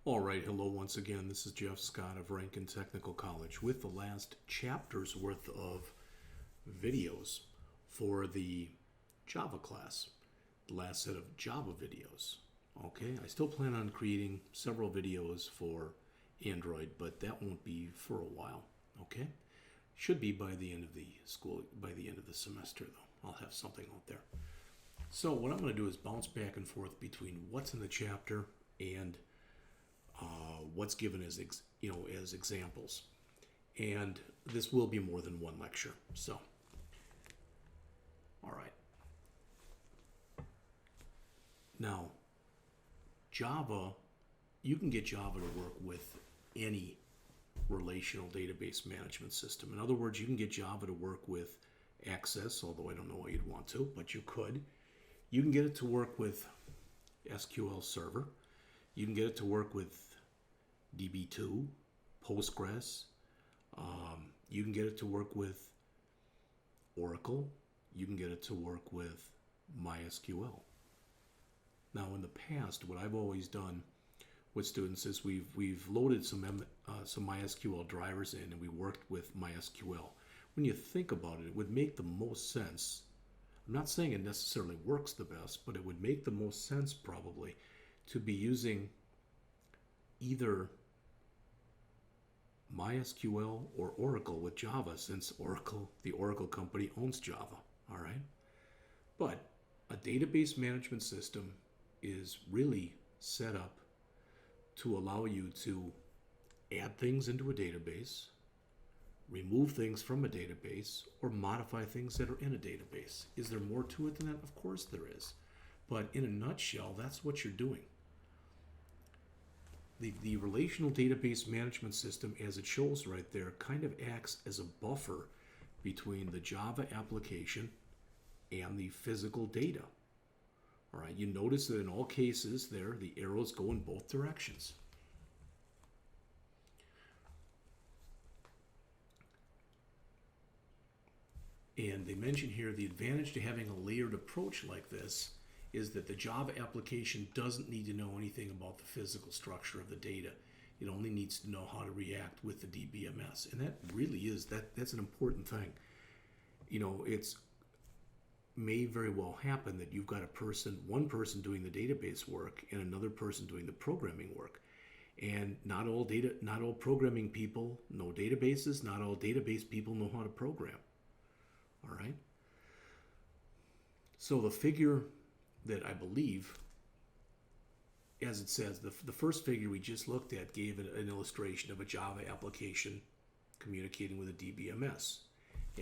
All right, hello once again. This is Jeff Scott of Rankin Technical College with the last chapter's worth of videos for the Java class, the last set of Java videos. Okay, I still plan on creating several videos for Android, but that won't be for a while. Okay, should be by the end of the school, by the end of the semester though. I'll have something out there. So what I'm going to do is bounce back and forth between what's in the chapter and what's given as as examples, and this will be more than one lecture. So, all right. Now, Java, you can get Java to work with any relational database management system. In other words, you can get Java to work with Access, although I don't know why you'd want to, but you could. You can get it to work with SQL Server. You can get it to work with DB2, Postgres. You can get it to work with Oracle. You can get it to work with MySQL. Now, in the past, what I've always done with students is we've loaded some MySQL drivers in, and we worked with MySQL. When you think about it, it would make the most sense. I'm not saying it necessarily works the best, but it would make the most sense probably to be using either MySQL or Oracle with Java, since the Oracle company owns Java, all right? But a database management system is really set up to allow you to add things into a database, remove things from a database, or modify things that are in a database. Is there more to it than that? Of course there is. But in a nutshell, that's what you're doing. The relational database management system, as it shows right there, kind of acts as a buffer between the Java application and the physical data. All right, you notice that in all cases there, the arrows go in both directions. And they mention here the advantage to having a layered approach like this is that the Java application doesn't need to know anything about the physical structure of the data. It only needs to know how to react with the DBMS. And that really is, that's an important thing. You know, it's may very well happen that you've got one person doing the database work and another person doing the programming work. And not all programming people know databases, not all database people know how to program. All right? So the figure that I believe, as it says, the first figure we just looked at gave an illustration of a Java application communicating with a DBMS.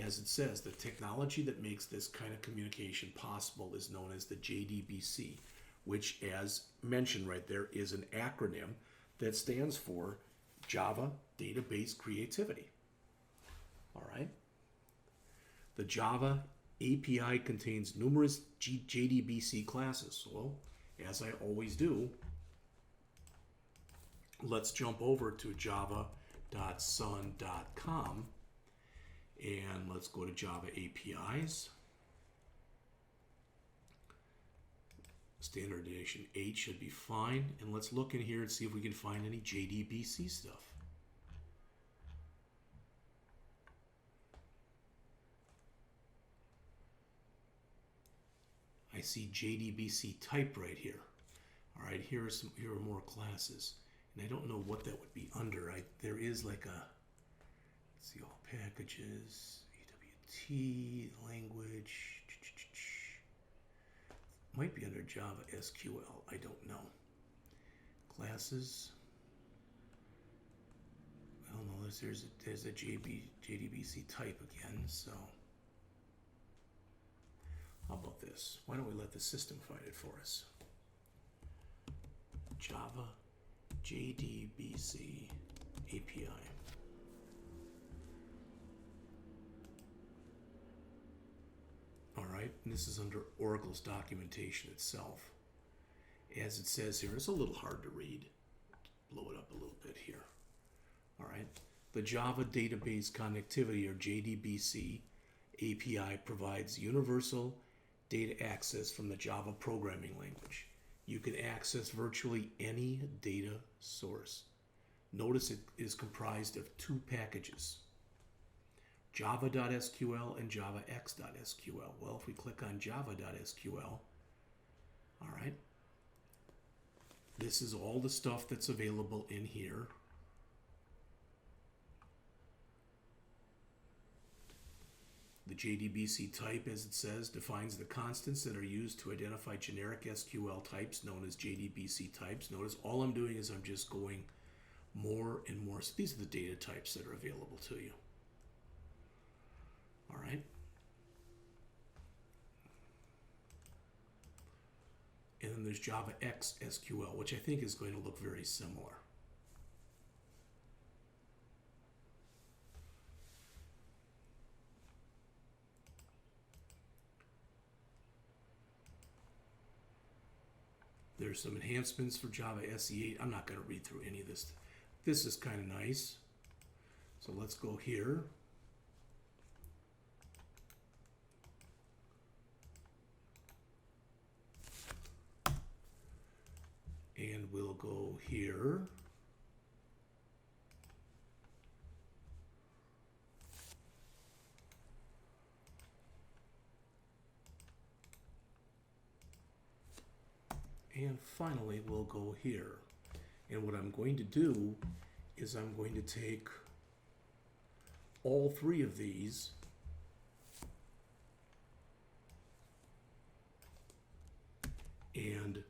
As it says, the technology that makes this kind of communication possible is known as the JDBC, which, as mentioned right there, is an acronym that stands for Java Database Creativity. All right? The Java API contains numerous JDBC classes. Well, as I always do, let's jump over to java.sun.com and let's go to Java APIs. Standardization 8 should be fine. And let's look in here and see if we can find any JDBC stuff. I see JDBC type right here. All right, here are more classes, and I don't know what that would be under. There is like a, let's see, all packages, AWT language, might be under Java SQL. I don't know. Classes. Well, no, there's a JDBC type again. So. How about this? Why don't we let the system find it for us? Java JDBC API. All right, and this is under Oracle's documentation itself. As it says here, it's a little hard to read. Blow it up a little bit here. All right, the Java Database Connectivity, or JDBC API, provides universal data access from the Java programming language. you can access virtually any data source. Notice it is comprised of two packages, java.sql and javax.sql. Well, if we click on java.sql, all right, this is all the stuff that's available in here. The JDBC type, as it says, defines the constants that are used to identify generic SQL types known as JDBC types. Notice all I'm doing is I'm just going more and more. So these are the data types that are available to you. All right. And then there's JavaX SQL, which I think is going to look very similar. There's some enhancements for Java SE8. I'm not going to read through any of this. This is kind of nice. So let's go here. And we'll go here. And finally, we'll go here. And what I'm going to do is I'm going to take all three of these and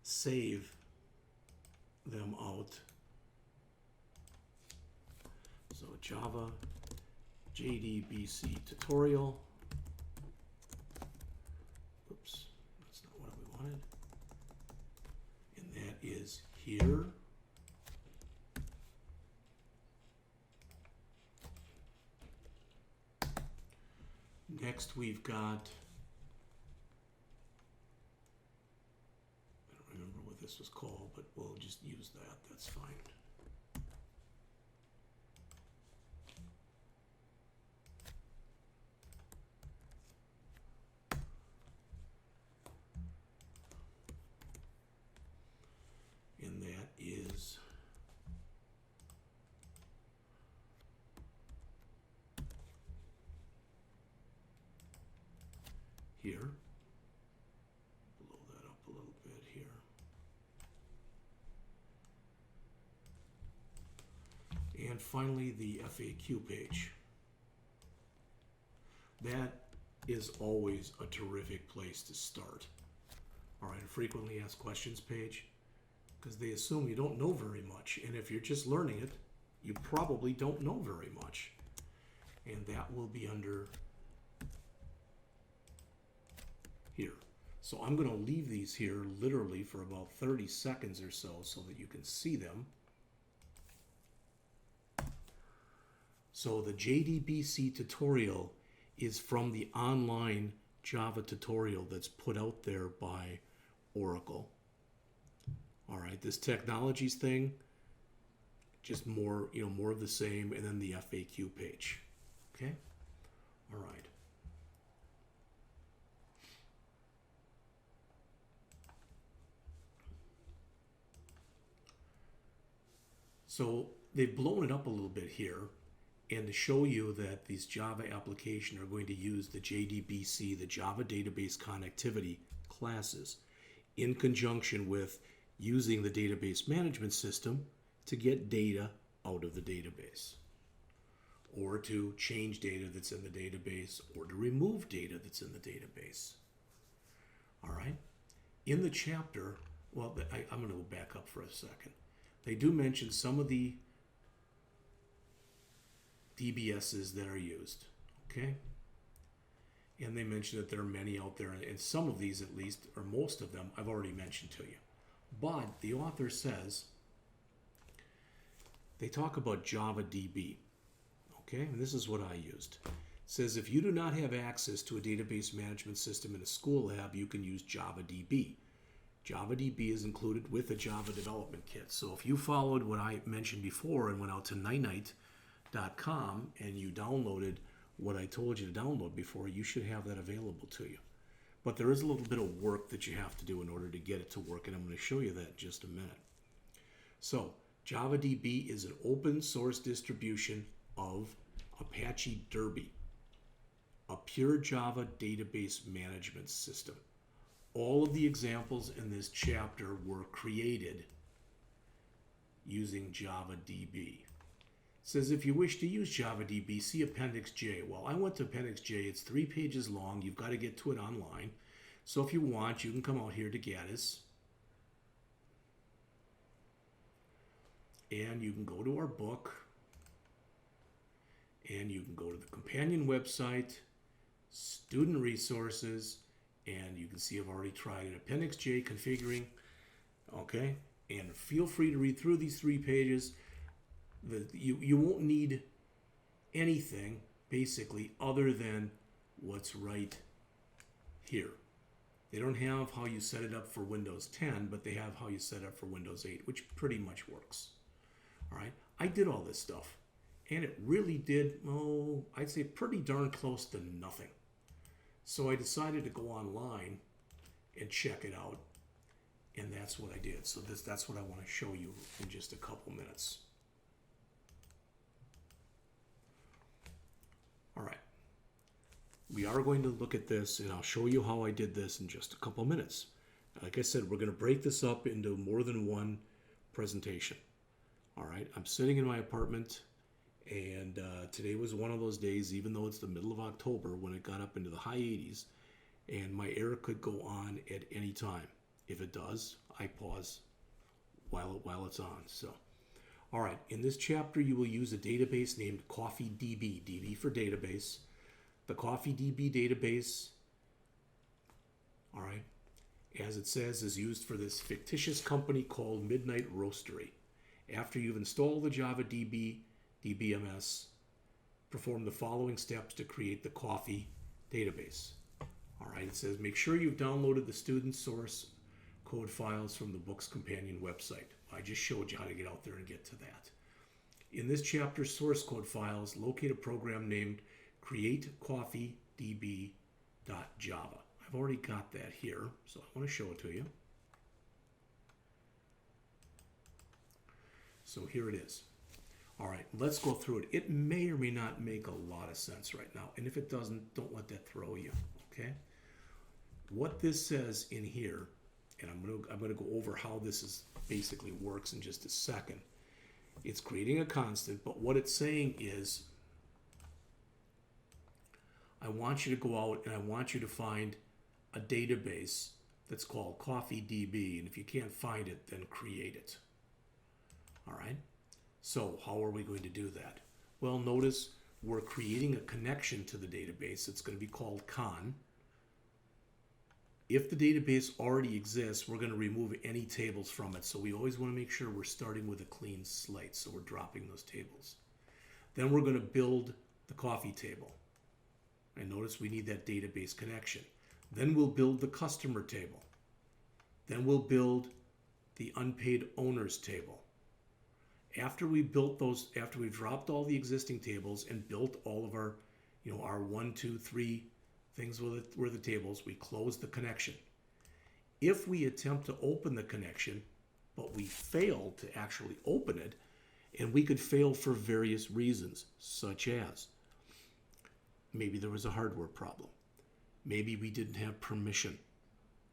save them out. So Java JDBC tutorial. Oops, that's not what we wanted. And that is here. Next we've got, I don't remember what this was called, but we'll just use that, that's fine. And that is here. Blow that up a little bit here. And finally, the FAQ page. That is always a terrific place to start. All right, a frequently asked questions page, because they assume you don't know very much. And if you're just learning it, you probably don't know very much. And that will be under here. So I'm going to leave these here literally for about 30 seconds or so that you can see them. So the JDBC tutorial is from the online Java tutorial that's put out there by Oracle. All right, this technologies thing, just more, more of the same, and then the FAQ page. Okay? All right. So they've blown it up a little bit here, and to show you that these Java applications are going to use the JDBC, the Java Database Connectivity classes, in conjunction with using the database management system to get data out of the database, or to change data that's in the database, or to remove data that's in the database. All right? In the chapter, well, I'm going to go back up for a second. They do mention some of the DBSs that are used, okay? And they mention that there are many out there, and some of these at least, or most of them, I've already mentioned to you. But the author says, they talk about JavaDB, okay? And this is what I used. It says, if you do not have access to a database management system in a school lab, you can use JavaDB. JavaDB is included with the Java development kit. So if you followed what I mentioned before and went out to nightnight.com and you downloaded what I told you to download before, you should have that available to you. But there is a little bit of work that you have to do in order to get it to work, and I'm going to show you that in just a minute. So JavaDB is an open source distribution of Apache Derby, a pure Java database management system. All of the examples in this chapter were created using JavaDB. It says if you wish to use JavaDB, see Appendix J. Well, I went to Appendix J. It's 3 pages long. You've got to get to it online. So if you want, you can come out here to Gaddis. And you can go to our book. And you can go to the companion website, student resources, and you can see I've already tried it. Appendix J, configuring. Okay? And feel free to read through these 3 pages. You won't need anything, basically, other than what's right here. They don't have how you set it up for Windows 10, but they have how you set it up for Windows 8, which pretty much works. All right? I did all this stuff, and it really did, I'd say pretty darn close to nothing. So I decided to go online and check it out, and that's what I did. So that's what I want to show you in just a couple minutes. All right. We are going to look at this, and I'll show you how I did this in just a couple minutes. Like I said, we're going to break this up into more than one presentation. All right. I'm sitting in my apartment, and today was one of those days, even though it's the middle of October, when it got up into the high 80s, and my air could go on at any time. If it does, I pause while it's on. So, all right, in this chapter, you will use a database named CoffeeDB, DB for database. The CoffeeDB database, all right, as it says, is used for this fictitious company called Midnight Roastery. After you've installed the JavaDB DBMS, perform the following steps to create the coffee database. All right, it says make sure you've downloaded the student source code files from the book's companion website. I just showed you how to get out there and get to that. In this chapter, source code files, locate a program named createcoffeedb.java. I've already got that here, so I want to show it to you. So here it is. All right, let's go through it. It may or may not make a lot of sense right now, and if it doesn't, don't let that throw you, okay? What this says in here, and I'm gonna go over how this is basically works in just a second. It's creating a constant, but what it's saying is, I want you to go out and I want you to find a database that's called CoffeeDB, and if you can't find it, then create it. All right? So how are we going to do that? Well, notice we're creating a connection to the database. It's going to be called con. If the database already exists, we're going to remove any tables from it. So we always want to make sure we're starting with a clean slate. So we're dropping those tables. Then we're going to build the coffee table. And notice we need that database connection. Then we'll build the customer table. Then we'll build the unpaid owners table. After we built those, after we've dropped all the existing tables and built all of our, our 1, 2, 3 things were the tables, we close the connection. If we attempt to open the connection, but we fail to actually open it, and we could fail for various reasons, such as maybe there was a hardware problem. Maybe we didn't have permission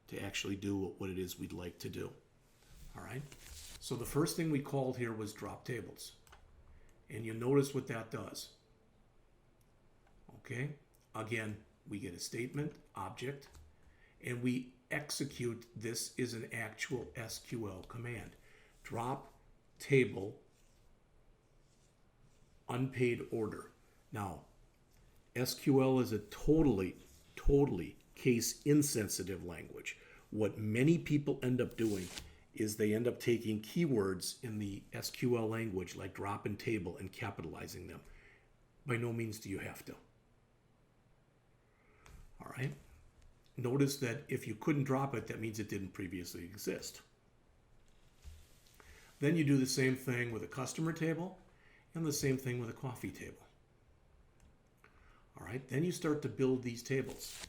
to actually do what it is we'd like to do. All right? So the first thing we called here was drop tables. And you notice what that does. Okay? Again, we get a statement, object, and we execute. This is an actual SQL command. Drop table unpaid order. Now, SQL is a totally case insensitive language. What many people end up doing is they end up taking keywords in the SQL language like drop and table and capitalizing them. By no means do you have to. All right. Notice that if you couldn't drop it, that means it didn't previously exist. Then you do the same thing with a customer table and the same thing with a coffee table. All right. Then you start to build these tables.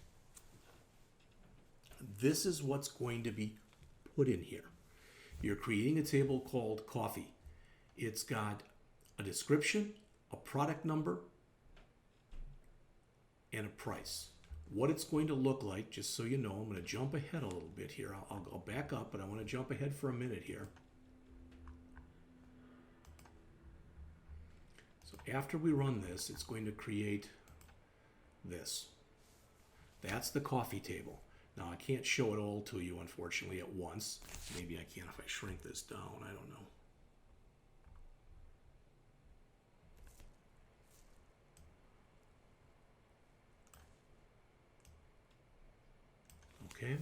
this is what's going to be put in here. You're creating a table called coffee. It's got a description, a product number, and a price. What it's going to look like, just so you know, I'm going to jump ahead a little bit here. I'll back up, but I want to jump ahead for a minute here. So after we run this, it's going to create this. That's the coffee table. Now, I can't show it all to you, unfortunately, at once. Maybe I can if I shrink this down. I don't know. Okay.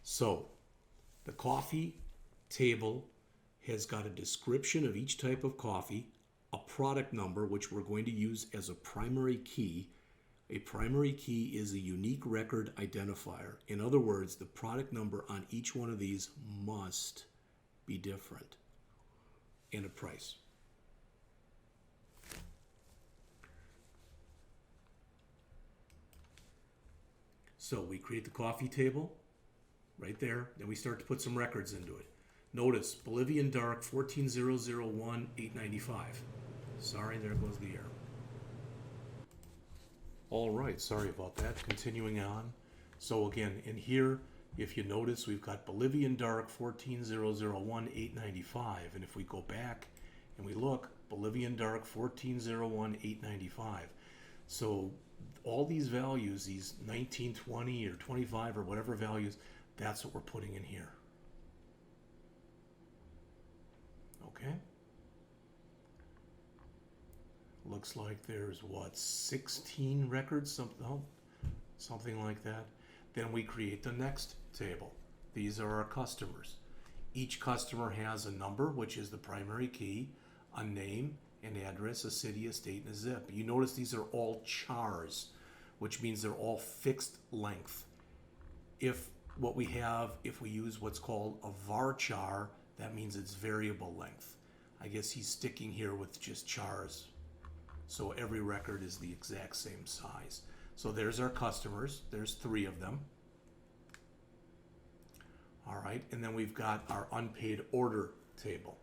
So, the coffee table has got a description of each type of coffee, a product number, which we're going to use as a primary key. A primary key is a unique record identifier. In other words, the product number on each one of these must be different. And a price. So we create the coffee table right there. Then we start to put some records into it. Notice Bolivian Dark 14001895. Sorry, there goes the error. All right, sorry about that. Continuing on. So again, in here, if you notice, we've got Bolivian Dark 14001895. And if we go back and we look, Bolivian Dark 1401-895. So all these values, these 19, 20, or 25, or whatever values, that's what we're putting in here. Okay. Looks like there's, what, 16 records, something like that. Then we create the next table. These are our customers. Each customer has a number, which is the primary key, a name, an address, a city, a state, and a zip. You notice these are all chars, which means they're all fixed length. If we use what's called a varchar, that means it's variable length. I guess he's sticking here with just chars. So every record is the exact same size. So there's our customers. There's 3 of them. All right, and then we've got our unpaid order table.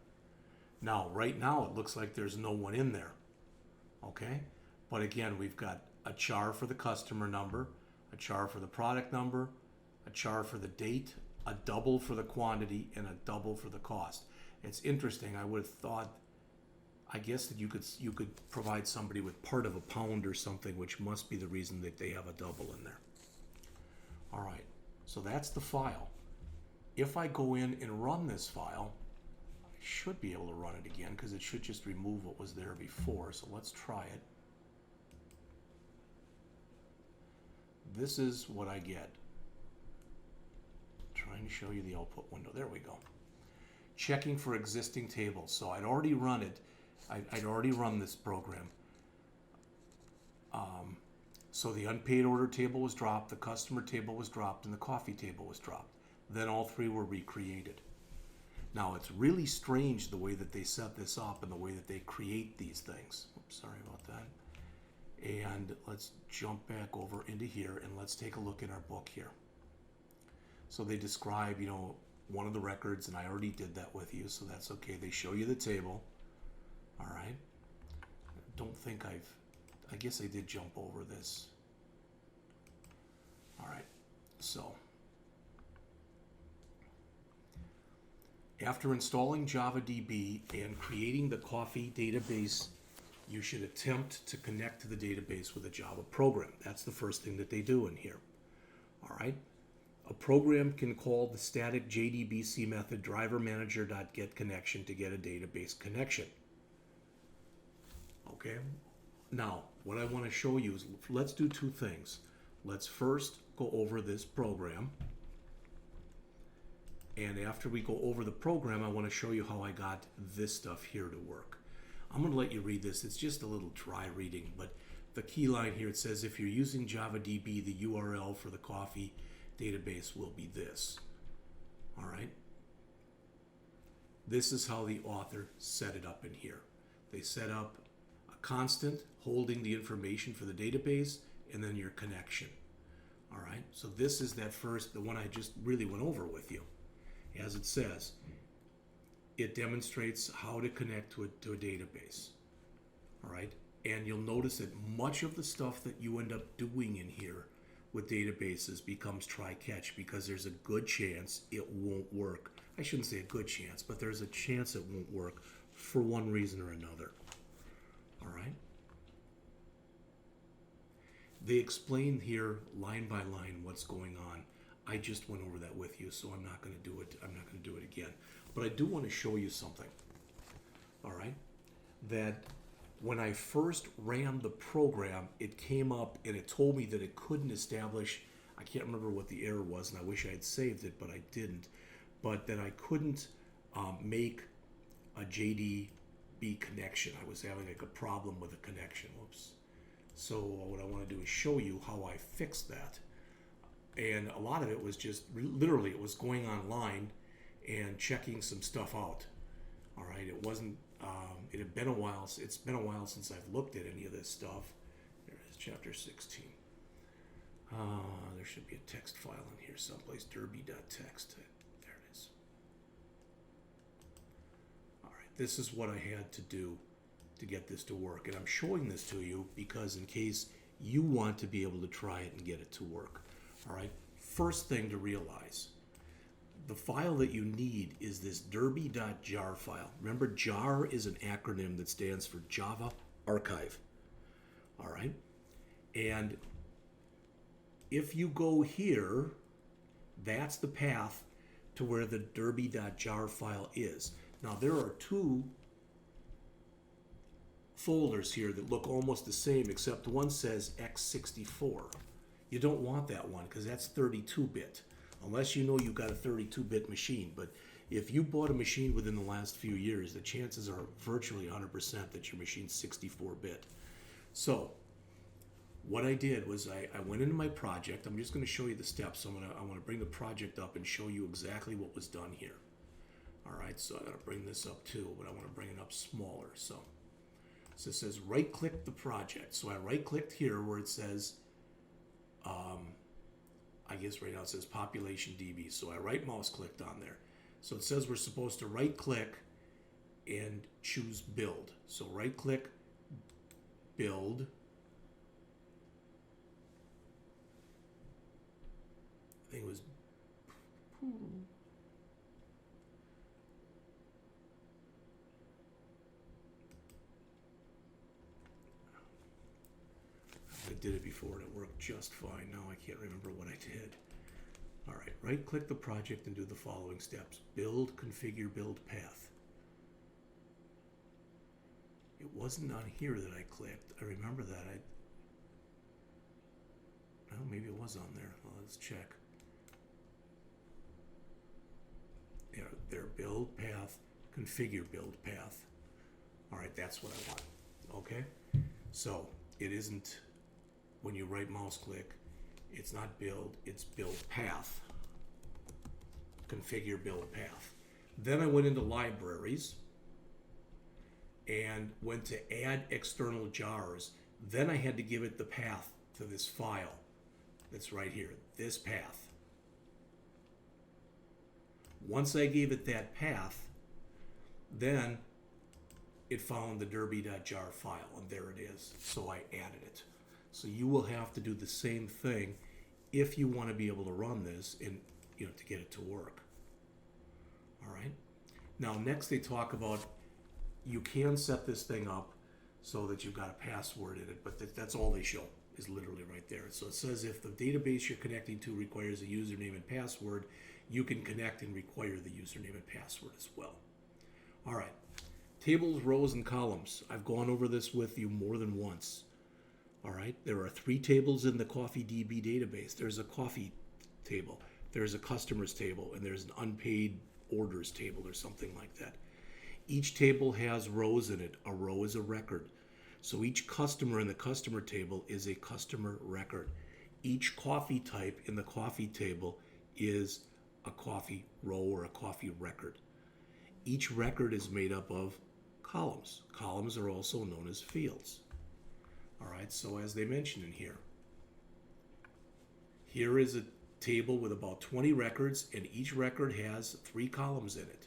Now, right now, it looks like there's no one in there. Okay, but again, we've got a char for the customer number, a char for the product number, a char for the date, a double for the quantity, and a double for the cost. It's interesting. I would have thought, I guess that you could provide somebody with part of a pound or something, which must be the reason that they have a double in there. All right, so that's the file. If I go in and run this file, I should be able to run it again because it should just remove what was there before. So let's try it. This is what I get. Trying to show you the output window. There we go. Checking for existing tables. So I'd already run it. I'd already run this program. So the unpaid order table was dropped, the customer table was dropped, and the coffee table was dropped. Then all 3 were recreated. Now it's really strange the way that they set this up and the way that they create these things. Oops, sorry about that. And let's jump back over into here and let's take a look in our book here. So they describe, one of the records, and I already did that with you, so that's okay. They show you the table. All right. I don't think I guess I did jump over this. All right. So after installing JavaDB and creating the coffee database, you should attempt to connect to the database with a Java program. That's the first thing that they do in here. All right. A program can call the static JDBC method drivermanager.getConnection to get a database connection. Okay. Now, what I want to show you is, let's do 2 things. Let's first go over this program. And after we go over the program, I want to show you how I got this stuff here to work. I'm going to let you read this. It's just a little dry reading, but the key line here, it says, if you're using JavaDB, the URL for the coffee database will be this. All right. This is how the author set it up in here. They set up a constant holding the information for the database and then your connection. All right, so this is that first, the one I just really went over with you. As it says, it demonstrates how to connect to a database. All right, and you'll notice that much of the stuff that you end up doing in here with databases becomes try-catch, because there's a good chance it won't work. I shouldn't say a good chance, but there's a chance it won't work for one reason or another. All right? They explain here line by line what's going on. I just went over that with you, so I'm not going to do it. I'm not going to do it again. But I do want to show you something. All right? That when I first ran the program, it came up and it told me that it couldn't establish, I can't remember what the error was, and I wish I had saved it, but I didn't, but that I couldn't make a JDB connection. I was having like a problem with a connection. Whoops. So what I want to do is show you how I fixed that. And a lot of it was just, literally, it was going online and checking some stuff out. All right, it wasn't, it had been a while, it's been a while since I've looked at any of this stuff. There it is, chapter 16. There should be a text file in here someplace, derby.txt. There it is. All right, this is what I had to do to get this to work. And I'm showing this to you because in case you want to be able to try it and get it to work. All right, first thing to realize, the file that you need is this derby.jar file. Remember, jar is an acronym that stands for Java Archive. All right, and if you go here, that's the path to where the derby.jar file is. Now, there are two folders here that look almost the same, except one says x64. You don't want that one because that's 32-bit, unless you know you've got a 32-bit machine. But if you bought a machine within the last few years, the chances are virtually 100% that your machine's 64-bit. So what I did was I went into my project. I'm just going to show you the steps. I want to bring the project up and show you exactly what was done here. All right, so I got to bring this up too, but I want to bring it up smaller. So it says right-click the project. So I right-clicked here where it says, I guess right now it says population DB. So I right mouse clicked on there. So it says we're supposed to right-click and choose build. So right-click, build. I think it was I did it before and it worked just fine. Now I can't remember what I did. All right, right-click the project and do the following steps. Build, configure, build path. It wasn't on here that I clicked. I remember that. Well, maybe it was on there. Well, let's check. Yeah, there, build path, configure build path. All right, that's what I want. Okay, so it isn't, when you right mouse click, it's not build, it's build path. Configure build path. Then I went into libraries and went to add external jars. Then I had to give it the path to this file that's right here, this path. Once I gave it that path, then it found the derby.jar file, and there it is. So I added it. So you will have to do the same thing if you want to be able to run this and, you know, to get it to work. All right. Now, next they talk about you can set this thing up so that you've got a password in it, but that's all they show is literally right there. So it says if the database you're connecting to requires a username and password, you can connect and require the username and password as well. All right. Tables, rows, and columns. I've gone over this with you more than once. All right. There are 3 tables in the CoffeeDB database. There's a coffee table, there's a customers table, and there's an unpaid orders table or something like that. Each table has rows in it. A row is a record. So each customer in the customer table is a customer record. Each coffee type in the coffee table is a coffee row or a coffee record. Each record is made up of columns. Columns are also known as fields. All right, so as they mention in here, Here is a table with about 20 records, and each record has 3 columns in it.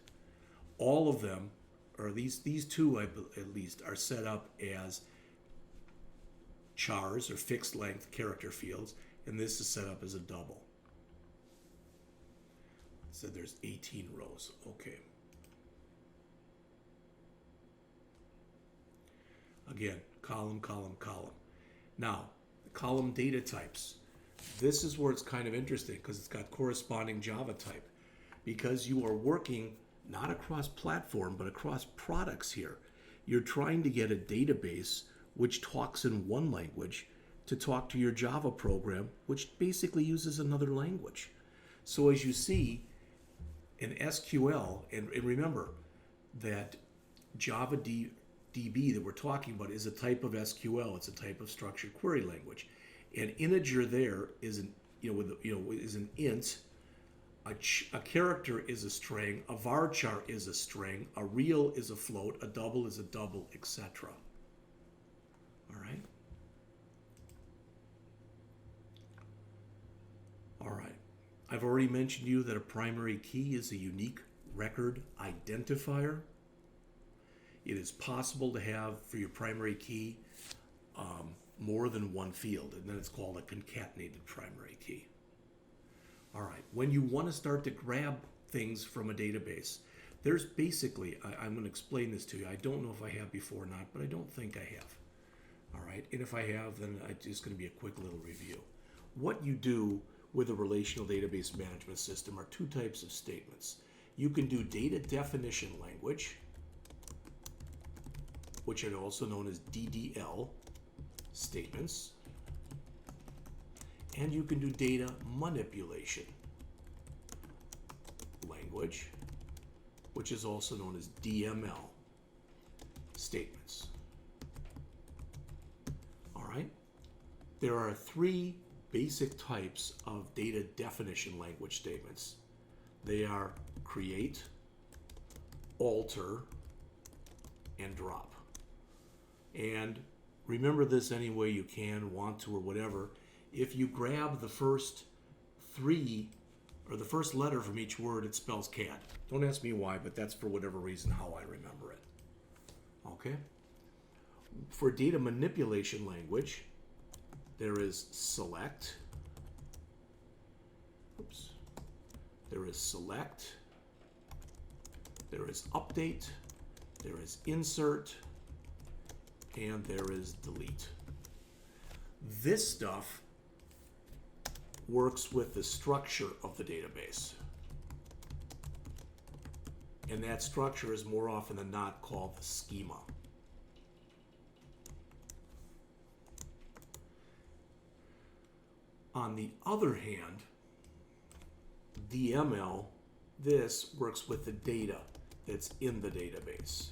All of them, or these two at least, are set up as chars or fixed length character fields, and this is set up as a double. So there's 18 rows. Okay. Again, column, column, column. Now, column data types. This is where it's kind of interesting because it's got corresponding Java type. Because you are working not across platform, but across products here. You're trying to get a database which talks in one language to talk to your Java program, which basically uses another language. So as you see, in SQL, and remember that Java DB that we're talking about is a type of SQL. It's a type of structured query language. An integer there is an is an int. A character is a string. A varchar is a string. A real is a float. A double is a double, etc. All right. All right. I've already mentioned to you that a primary key is a unique record identifier. It is possible to have for your primary key more than one field, and then it's called a concatenated primary key. All right, when you want to start to grab things from a database, there's basically, I'm going to explain this to you. I don't know if I have before or not, but I don't think I have. All right, and if I have, then it's just going to be a quick little review. What you do with a relational database management system are 2 types of statements. You can do data definition language, which are also known as DDL statements, and you can do data manipulation language, which is also known as DML statements. All right? There are 3 basic types of data definition language statements. They are create, alter, and drop. And remember this any way you can, want to, or whatever. If you grab the first 3 or the first letter from each word, it spells CAD. Don't ask me why, but that's for whatever reason how I remember it. Okay? For data manipulation language, there is select. Oops. There is select. There is update. There is insert. And there is delete. This stuff works with the structure of the database. And that structure is more often than not called the schema. On the other hand, DML, this works with the data that's in the database.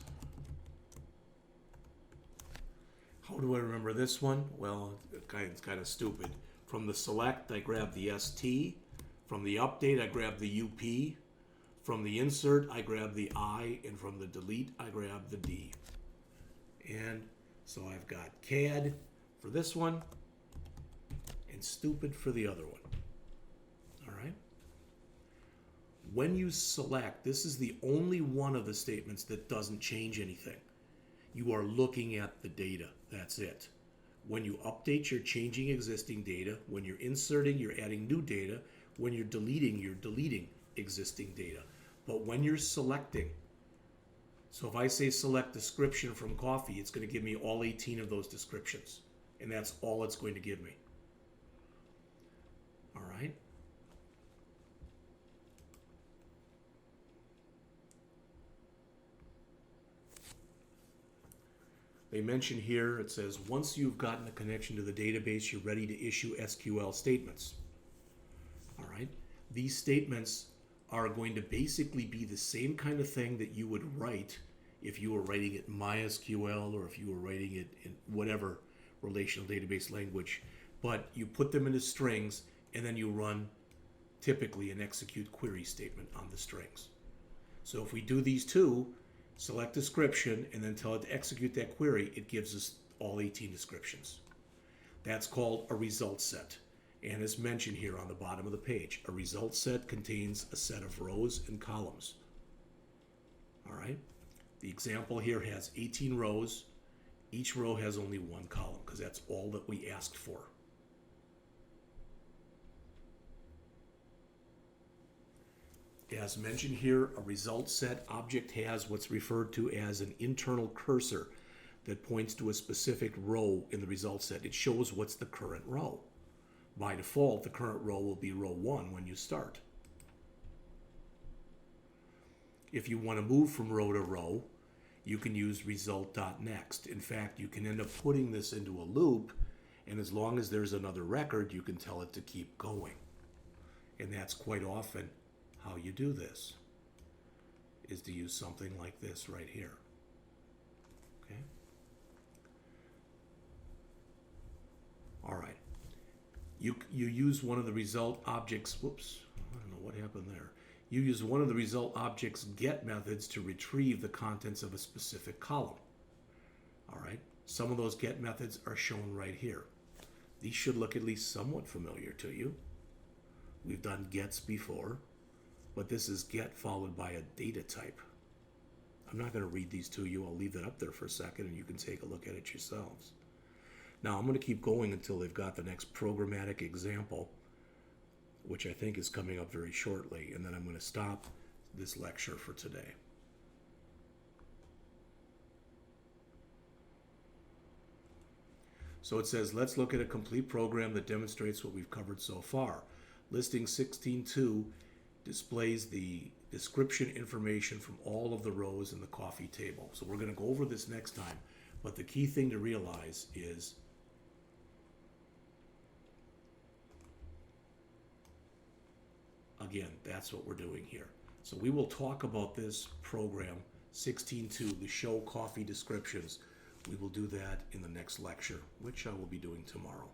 How do I remember this one? Well, it's kind of stupid. From the select, I grab the ST. From the update, I grab the UP. From the insert, I grab the I. And from the delete, I grab the D. And so I've got CAD for this one and stupid for the other one. All right? When you select, this is the only one of the statements that doesn't change anything. You are looking at the data. That's it. When you update, you're changing existing data. When you're inserting, you're adding new data. When you're deleting existing data. But when you're selecting, so if I say select description from coffee, it's going to give me all 18 of those descriptions. And that's all it's going to give me. All right? They mention here, it says, once you've gotten a connection to the database, you're ready to issue SQL statements. All right? These statements are going to basically be the same kind of thing that you would write if you were writing it in MySQL or if you were writing it in whatever relational database language. But you put them into strings, and then you run typically an execute query statement on the strings. So if we do these 2, select description, and then tell it to execute that query, it gives us all 18 descriptions. That's called a result set. And as mentioned here on the bottom of the page, a result set contains a set of rows and columns. All right? The example here has 18 rows. Each row has only one column because that's all that we asked for. As mentioned here, a result set object has what's referred to as an internal cursor that points to a specific row in the result set. It shows what's the current row. By default, the current row will be row 1 when you start. If you want to move from row to row, you can use result.next. In fact, you can end up putting this into a loop, and as long as there's another record, you can tell it to keep going. And that's quite often how you do this, is to use something like this right here. Okay? All right. You use one of the result objects, whoops, I don't know what happened there. You use one of the result object's get methods to retrieve the contents of a specific column. All right, some of those get methods are shown right here. These should look at least somewhat familiar to you. We've done gets before, but this is get followed by a data type. I'm not going to read these to you. I'll leave that up there for a second and you can take a look at it yourselves. Now I'm going to keep going until they've got the next programmatic example, which I think is coming up very shortly, and then I'm going to stop this lecture for today. So it says, let's look at a complete program that demonstrates what we've covered so far. Listing 16.2 displays the description information from all of the rows in the coffee table. So we're going to go over this next time, but the key thing to realize is again, that's what we're doing here. So we will talk about this program 16.2, the show coffee descriptions. We will do that in the next lecture, which I will be doing tomorrow.